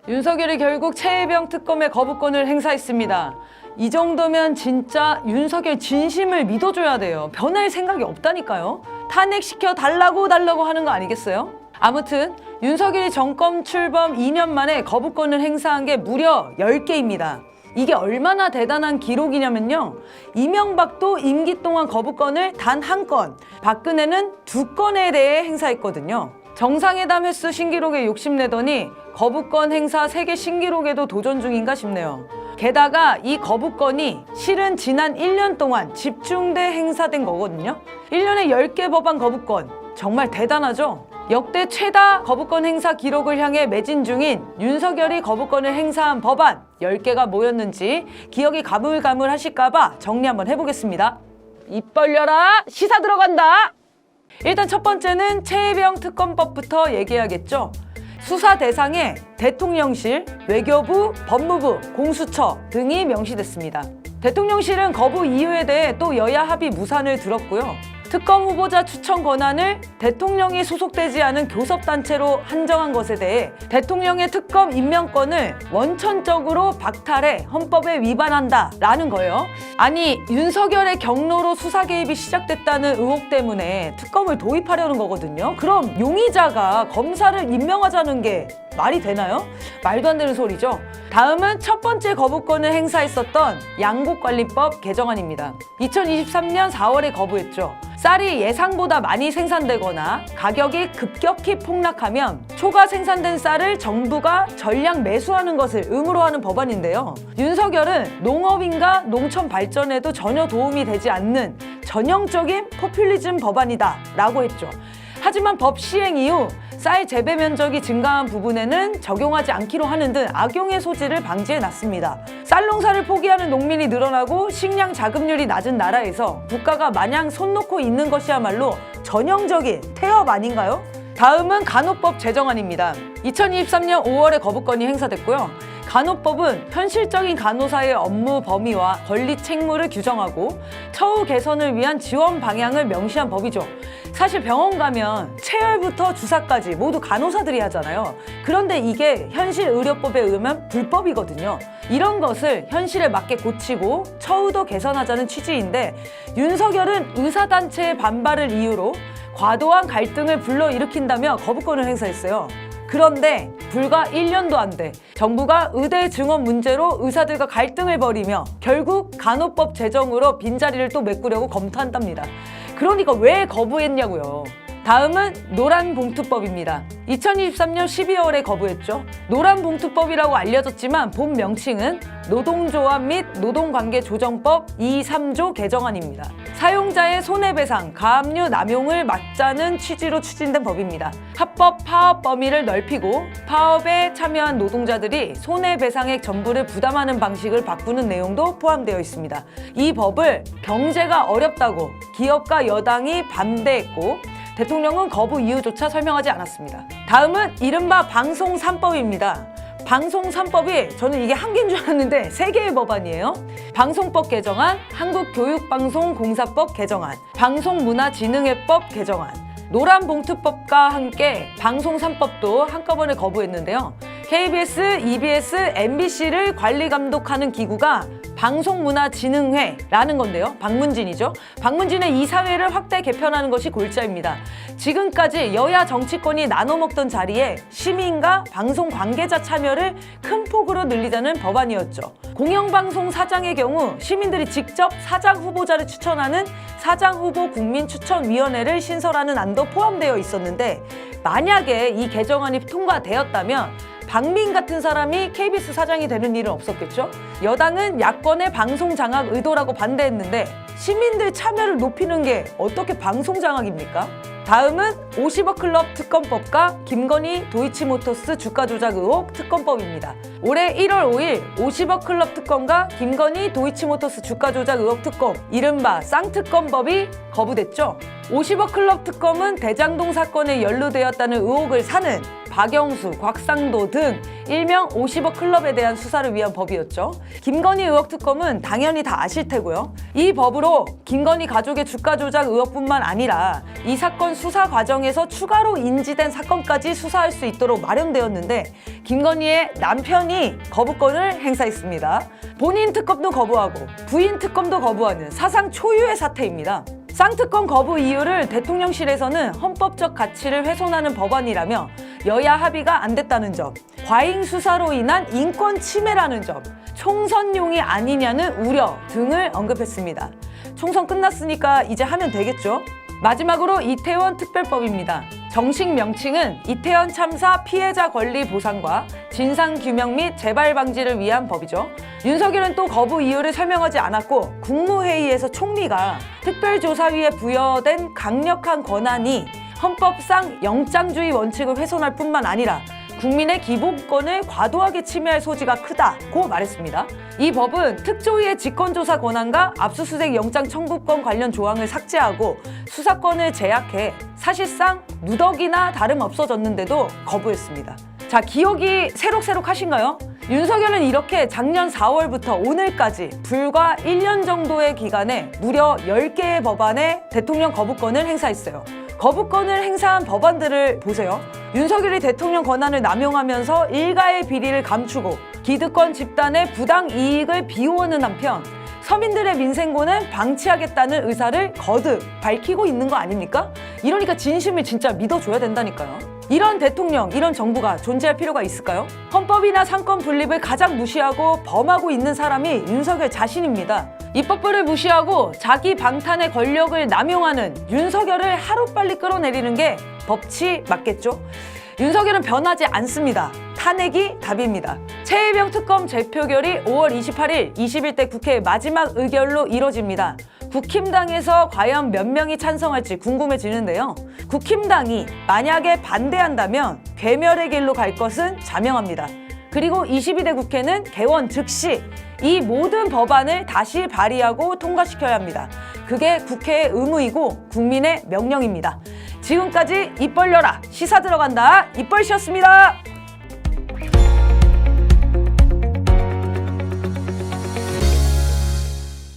윤석열이 결국 최혜병 특검의 거부권을 행사했습니다. 이 정도면 진짜 윤석열 진심을 믿어줘야 돼요. 변할 생각이 없다니까요. 탄핵시켜 달라고 하는 거 아니겠어요? 아무튼 윤석열이 정권 출범 2년 만에 거부권을 행사한 게 무려 10개입니다. 이게 얼마나 대단한 기록이냐면요. 이명박도 임기 동안 거부권을 단 1건, 박근혜는 2건에 대해 행사했거든요. 정상회담 횟수 신기록에 욕심내더니 거부권 행사 세계 신기록에도 도전 중인가 싶네요. 게다가 이 거부권이 실은 지난 1년 동안 집중돼 행사된 거거든요. 1년에 10개 법안 거부권, 정말 대단하죠? 역대 최다 거부권 행사 기록을 향해 매진 중인 윤석열이 거부권을 행사한 법안 10개가 뭐였는지 기억이 가물가물하실까봐 정리 한번 해보겠습니다. 입 벌려라! 시사 들어간다! 일단 첫 번째는 최혜병 특검법부터 얘기해야겠죠. 수사 대상에 대통령실, 외교부, 법무부, 공수처 등이 명시됐습니다. 대통령실은 거부 이유에 대해 또 여야 합의 무산을 들었고요. 특검 후보자 추천 권한을 대통령이 소속되지 않은 교섭단체로 한정한 것에 대해 대통령의 특검 임명권을 원천적으로 박탈해 헌법에 위반한다라는 거예요. 아니, 윤석열의 경로로 수사 개입이 시작됐다는 의혹 때문에 특검을 도입하려는 거거든요. 그럼 용의자가 검사를 임명하자는 게 말이 되나요? 말도 안 되는 소리죠. 다음은 첫 번째 거부권을 행사했었던 양곡관리법 개정안입니다. 2023년 4월에 거부했죠. 쌀이 예상보다 많이 생산되거나 가격이 급격히 폭락하면 초과 생산된 쌀을 정부가 전량 매수하는 것을 의무로 하는 법안인데요. 윤석열은 농업인과 농촌 발전에도 전혀 도움이 되지 않는 전형적인 포퓰리즘 법안이다 라고 했죠. 하지만 법 시행 이후 쌀 재배 면적이 증가한 부분에는 적용하지 않기로 하는 등 악용의 소지를 방지해놨습니다. 쌀 농사를 포기하는 농민이 늘어나고 식량 자급률이 낮은 나라에서 국가가 마냥 손 놓고 있는 것이야말로 전형적인 태업 아닌가요? 다음은 간호법 제정안입니다. 2023년 5월에 거부권이 행사됐고요. 간호법은 현실적인 간호사의 업무 범위와 권리 책무를 규정하고 처우 개선을 위한 지원 방향을 명시한 법이죠. 사실 병원 가면 체열부터 주사까지 모두 간호사들이 하잖아요. 그런데 이게 현실의료법에 의하면 불법이거든요. 이런 것을 현실에 맞게 고치고 처우도 개선하자는 취지인데 윤석열은 의사단체의 반발을 이유로 과도한 갈등을 불러일으킨다며 거부권을 행사했어요. 그런데 불과 1년도 안 돼 정부가 의대 증원 문제로 의사들과 갈등을 벌이며 결국 간호법 제정으로 빈자리를 또 메꾸려고 검토한답니다. 그러니까 왜 거부했냐고요. 다음은 노란봉투법입니다. 2023년 12월에 거부했죠. 노란봉투법이라고 알려졌지만 본 명칭은 노동조합 및 노동관계조정법 2, 3조 개정안입니다. 사용자의 손해배상, 가압류 남용을 막자는 취지로 추진된 법입니다. 합법 파업 범위를 넓히고 파업에 참여한 노동자들이 손해배상액 전부를 부담하는 방식을 바꾸는 내용도 포함되어 있습니다. 이 법을 경제가 어렵다고 기업과 여당이 반대했고 대통령은 거부 이유조차 설명하지 않았습니다. 다음은 이른바 방송 3법입니다. 방송 3법이 저는 이게 한 개인 줄 알았는데 3개의 법안이에요. 방송법 개정안, 한국교육방송공사법 개정안, 방송문화진흥회법 개정안, 노란봉투법과 함께 방송 3법도 한꺼번에 거부했는데요. KBS, EBS, MBC를 관리감독하는 기구가 방송문화진흥회라는 건데요. 방문진이죠. 방문진의 이사회를 확대 개편하는 것이 골자입니다. 지금까지 여야 정치권이 나눠먹던 자리에 시민과 방송 관계자 참여를 큰 폭으로 늘리자는 법안이었죠. 공영방송 사장의 경우 시민들이 직접 사장 후보자를 추천하는 사장후보국민추천위원회를 신설하는 안도 포함되어 있었는데 만약에 이 개정안이 통과되었다면 박민 같은 사람이 KBS 사장이 되는 일은 없었겠죠? 여당은 야권의 방송 장악 의도라고 반대했는데 시민들 참여를 높이는 게 어떻게 방송 장악입니까? 다음은 50억 클럽 특검법과 김건희 도이치모터스 주가 조작 의혹 특검법입니다. 올해 1월 5일 50억 클럽 특검과 김건희 도이치모터스 주가 조작 의혹 특검, 이른바 쌍특검법이 거부됐죠. 50억 클럽 특검은 대장동 사건에 연루되었다는 의혹을 사는 박영수, 곽상도 등 일명 50억 클럽에 대한 수사를 위한 법이었죠. 김건희 의혹 특검은 당연히 다 아실 테고요. 이 법으로 김건희 가족의 주가 조작 의혹뿐만 아니라 이 사건 수사 과정에서 추가로 인지된 사건까지 수사할 수 있도록 마련되었는데 김건희의 남편이 거부권을 행사했습니다. 본인 특검도 거부하고 부인 특검도 거부하는 사상 초유의 사태입니다. 쌍특검 거부 이유를 대통령실에서는 헌법적 가치를 훼손하는 법안이라며 여야 합의가 안 됐다는 점, 과잉 수사로 인한 인권 침해라는 점, 총선용이 아니냐는 우려 등을 언급했습니다. 총선 끝났으니까 이제 하면 되겠죠? 마지막으로 이태원 특별법입니다. 정식 명칭은 이태원 참사 피해자 권리 보상과 진상규명 및 재발 방지를 위한 법이죠. 윤석열은 또 거부 이유를 설명하지 않았고 국무회의에서 총리가 특별조사위에 부여된 강력한 권한이 헌법상 영장주의 원칙을 훼손할 뿐만 아니라 국민의 기본권을 과도하게 침해할 소지가 크다고 말했습니다. 이 법은 특조위의 직권조사 권한과 압수수색 영장 청구권 관련 조항을 삭제하고 수사권을 제약해 사실상 누더기나 다름없어졌는데도 거부했습니다. 자, 기억이 새록새록하신가요? 윤석열은 이렇게 작년 4월부터 오늘까지 불과 1년 정도의 기간에 무려 10개의 법안에 대통령 거부권을 행사했어요. 거부권을 행사한 법안들을 보세요. 윤석열이 대통령 권한을 남용하면서 일가의 비리를 감추고 기득권 집단의 부당 이익을 비호하는 한편 서민들의 민생고는 방치하겠다는 의사를 거듭 밝히고 있는 거 아닙니까? 이러니까 진심을 진짜 믿어줘야 된다니까요. 이런 대통령, 이런 정부가 존재할 필요가 있을까요? 헌법이나 상권 분립을 가장 무시하고 범하고 있는 사람이 윤석열 자신입니다. 입법부를 무시하고 자기 방탄의 권력을 남용하는 윤석열을 하루빨리 끌어내리는 게 법치 맞겠죠? 윤석열은 변하지 않습니다. 탄핵이 답입니다. 최혜병 특검 재표결이 5월 28일 21대 국회 마지막 의결로 이뤄집니다. 국힘당에서 과연 몇 명이 찬성할지 궁금해지는데요. 국힘당이 만약에 반대한다면 괴멸의 길로 갈 것은 자명합니다. 그리고 22대 국회는 개원 즉시 이 모든 법안을 다시 발의하고 통과시켜야 합니다. 그게 국회의 의무이고 국민의 명령입니다. 지금까지 입 벌려라 시사 들어간다 입벌씨였습니다.